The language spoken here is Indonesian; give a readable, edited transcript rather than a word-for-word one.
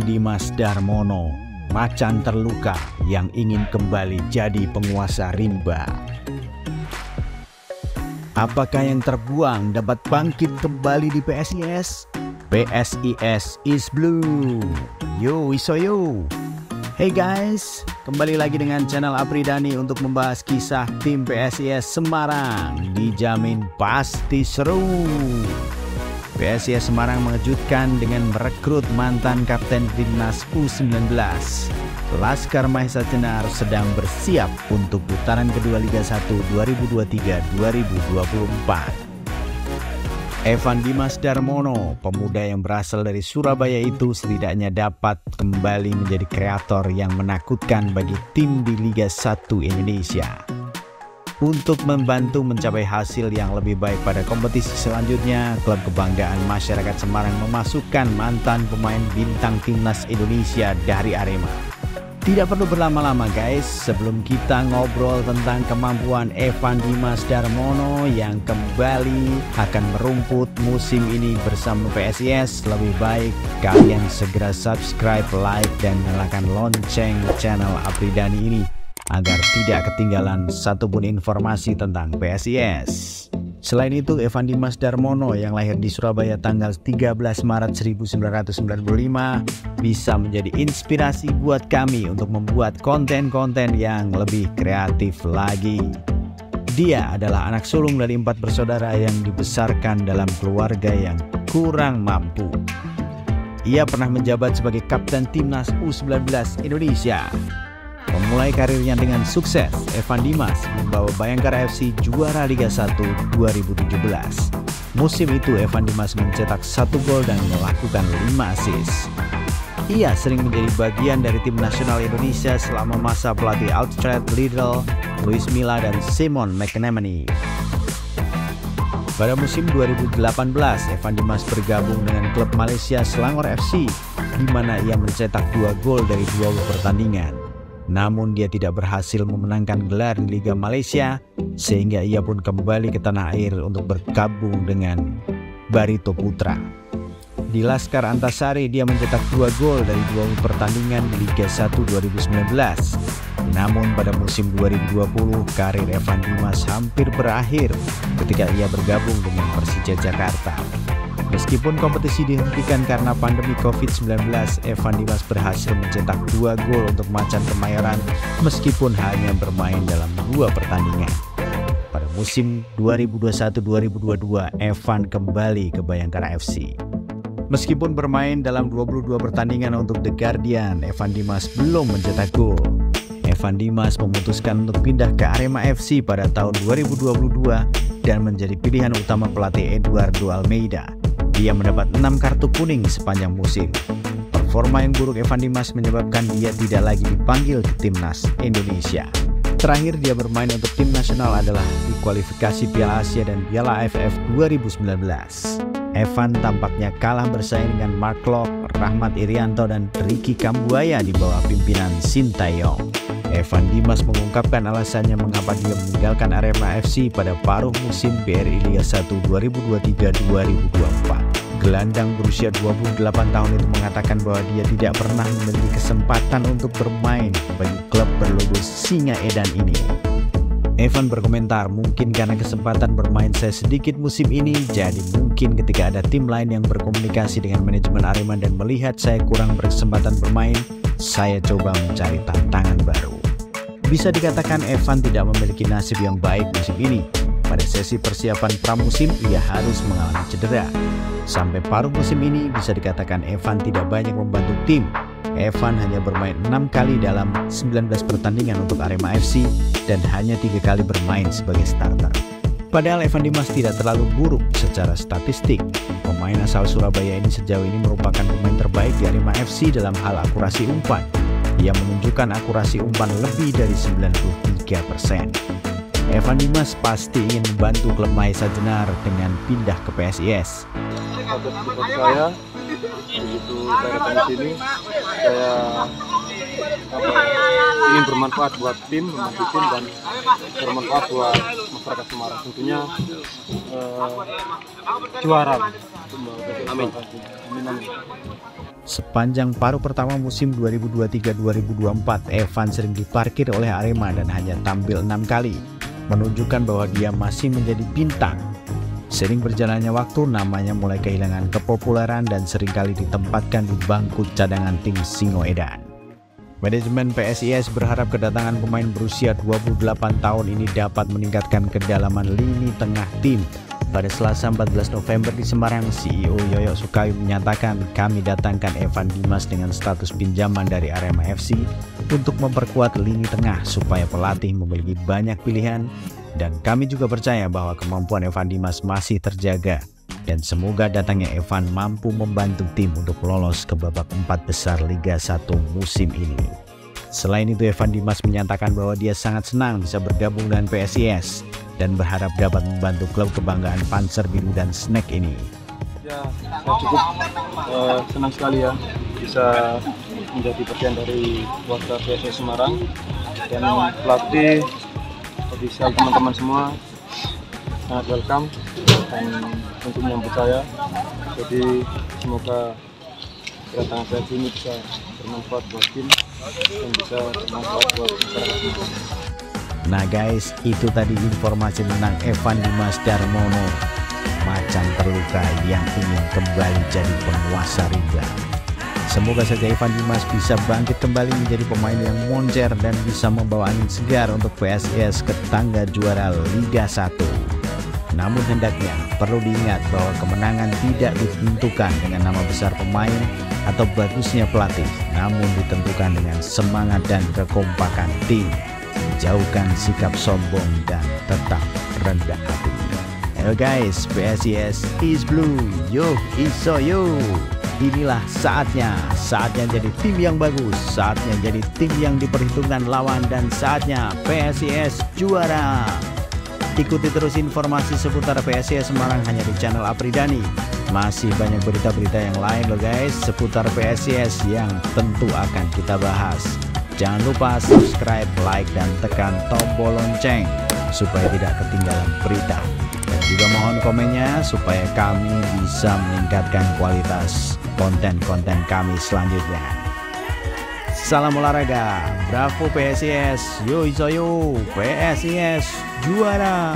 Dimas Darmono, macan terluka yang ingin kembali jadi penguasa rimba. Apakah yang terbuang dapat bangkit kembali di PSIS? PSIS is blue. Yo, iso yo. Hey guys, kembali lagi dengan channel Apridani untuk membahas kisah tim PSIS Semarang. Dijamin pasti seru. PSIS Semarang mengejutkan dengan merekrut mantan kapten timnas U19. Laskar Mahesa Jenar sedang bersiap untuk putaran kedua Liga 1 2023-2024. Evan Dimas Darmono, pemuda yang berasal dari Surabaya itu setidaknya dapat kembali menjadi kreator yang menakutkan bagi tim di Liga 1 Indonesia. Untuk membantu mencapai hasil yang lebih baik pada kompetisi selanjutnya, klub kebanggaan masyarakat Semarang memasukkan mantan pemain bintang timnas Indonesia dari Arema. Tidak perlu berlama-lama guys, sebelum kita ngobrol tentang kemampuan Evan Dimas Darmono yang kembali akan merumput musim ini bersama PSIS, lebih baik kalian segera subscribe, like, dan nyalakan lonceng channel Apridani ini agar tidak ketinggalan satupun informasi tentang PSIS. Selain itu, Evan Dimas Darmono yang lahir di Surabaya tanggal 13 Maret 1995 bisa menjadi inspirasi buat kami untuk membuat konten-konten yang lebih kreatif lagi. Dia adalah anak sulung dari 4 bersaudara yang dibesarkan dalam keluarga yang kurang mampu. Ia pernah menjabat sebagai kapten timnas U19 Indonesia. Memulai karirnya dengan sukses, Evan Dimas membawa Bayangkara FC juara Liga 1 2017. Musim itu Evan Dimas mencetak 1 gol dan melakukan 5 assist. Ia sering menjadi bagian dari tim nasional Indonesia selama masa pelatih Alfred Riedel, Luis Milla, dan Simon McManamy. Pada musim 2018, Evan Dimas bergabung dengan klub Malaysia Selangor FC, di mana ia mencetak 2 gol dari 2 pertandingan. Namun dia tidak berhasil memenangkan gelar di Liga Malaysia, sehingga ia pun kembali ke tanah air untuk bergabung dengan Barito Putra. Di Laskar Antasari dia mencetak 2 gol dari 2 pertandingan di Liga 1 2019. Namun pada musim 2020 karir Evan Dimas hampir berakhir ketika ia bergabung dengan Persija Jakarta. Meskipun kompetisi dihentikan karena pandemi COVID-19, Evan Dimas berhasil mencetak 2 gol untuk Macan Kemayoran meskipun hanya bermain dalam 2 pertandingan. Pada musim 2021-2022, Evan kembali ke Bayangkara FC. Meskipun bermain dalam 22 pertandingan untuk The Guardian, Evan Dimas belum mencetak gol. Evan Dimas memutuskan untuk pindah ke Arema FC pada tahun 2022 dan menjadi pilihan utama pelatih Eduardo Almeida. Dia mendapat 6 kartu kuning sepanjang musim. Performa yang buruk Evan Dimas menyebabkan dia tidak lagi dipanggil ke timnas Indonesia. Terakhir dia bermain untuk tim nasional adalah di kualifikasi Piala Asia dan Piala AFF 2019. Evan tampaknya kalah bersaing dengan Mark Klok, Rahmat Irianto, dan Ricky Kambuaya di bawah pimpinan Sintayong. Evan Dimas mengungkapkan alasannya mengapa dia meninggalkan Arema FC pada paruh musim BRI Liga 1 2023-2024. Gelandang berusia 28 tahun itu mengatakan bahwa dia tidak pernah memiliki kesempatan untuk bermain bagi klub berlogo Singa Edan ini. Evan berkomentar, mungkin karena kesempatan bermain saya sedikit musim ini, jadi mungkin ketika ada tim lain yang berkomunikasi dengan manajemen Arema dan melihat saya kurang berkesempatan bermain, saya coba mencari tantangan baru. Bisa dikatakan Evan tidak memiliki nasib yang baik musim ini. Pada sesi persiapan pramusim, ia harus mengalami cedera. Sampai paruh musim ini bisa dikatakan Evan tidak banyak membantu tim. Evan hanya bermain 6 kali dalam 19 pertandingan untuk Arema FC dan hanya 3 kali bermain sebagai starter. Padahal Evan Dimas tidak terlalu buruk secara statistik. Pemain asal Surabaya ini sejauh ini merupakan pemain terbaik di Arema FC dalam hal akurasi umpan. Ia menunjukkan akurasi umpan lebih dari 93%. Evan Dimas pasti ingin membantu klub Mahesa Jenar dengan pindah ke PSIS. Ada support saya, begitu saya datang ke sini, saya ingin bermanfaat buat tim, membantu tim dan bermanfaat buat masyarakat Semarang. Tentunya juara. Amin. Sepanjang paruh pertama musim 2023-2024, Evan sering diparkir oleh Arema dan hanya tampil 6 kali, menunjukkan bahwa dia masih menjadi bintang. Sering berjalannya waktu, namanya mulai kehilangan kepopuleran dan seringkali ditempatkan di bangku cadangan tim Singoedan. Manajemen PSIS berharap kedatangan pemain berusia 28 tahun ini dapat meningkatkan kedalaman lini tengah tim. Pada Selasa 14 November di Semarang, CEO Yoyo Sukayu menyatakan, "Kami datangkan Evan Dimas dengan status pinjaman dari Arema FC untuk memperkuat lini tengah supaya pelatih memiliki banyak pilihan, dan kami juga percaya bahwa kemampuan Evan Dimas masih terjaga, dan semoga datangnya Evan mampu membantu tim untuk lolos ke babak 4 besar Liga 1 musim ini." Selain itu, Evan Dimas menyatakan bahwa dia sangat senang bisa bergabung dengan PSIS dan berharap dapat membantu klub kebanggaan Panser Biru dan Snack ini. Ya, saya cukup senang sekali ya bisa menjadi bagian dari warga PSIS Semarang, dan pelatih, ofisial, teman-teman semua sangat welcome dan untuk menyambut saya. Jadi semoga kedatangan saya ini bisa bermanfaat buat tim dan bisa bermanfaat buat masyarakat. Nah guys, itu tadi informasi tentang Evan Dimas Darmono, macan terluka yang ingin kembali jadi penguasa Liga. Semoga saja Evan Dimas bisa bangkit kembali menjadi pemain yang moncer dan bisa membawa angin segar untuk PSIS ke tangga juara Liga 1. Namun hendaknya perlu diingat bahwa kemenangan tidak ditentukan dengan nama besar pemain atau bagusnya pelatih, namun ditentukan dengan semangat dan kekompakan tim. Jauhkan sikap sombong dan tetap rendah hati. Hello guys, PSIS is blue, yo iso yo. Inilah saatnya jadi tim yang bagus, saatnya jadi tim yang diperhitungkan lawan, dan saatnya PSIS juara. Ikuti terus informasi seputar PSIS Semarang hanya di channel Apridani. Masih banyak berita-berita yang lain loh guys seputar PSIS yang tentu akan kita bahas. Jangan lupa subscribe, like, dan tekan tombol lonceng supaya tidak ketinggalan berita. Dan juga mohon komennya supaya kami bisa meningkatkan kualitas konten-konten kami selanjutnya. Salam olahraga, bravo PSIS, yo iso yo, PSIS juara.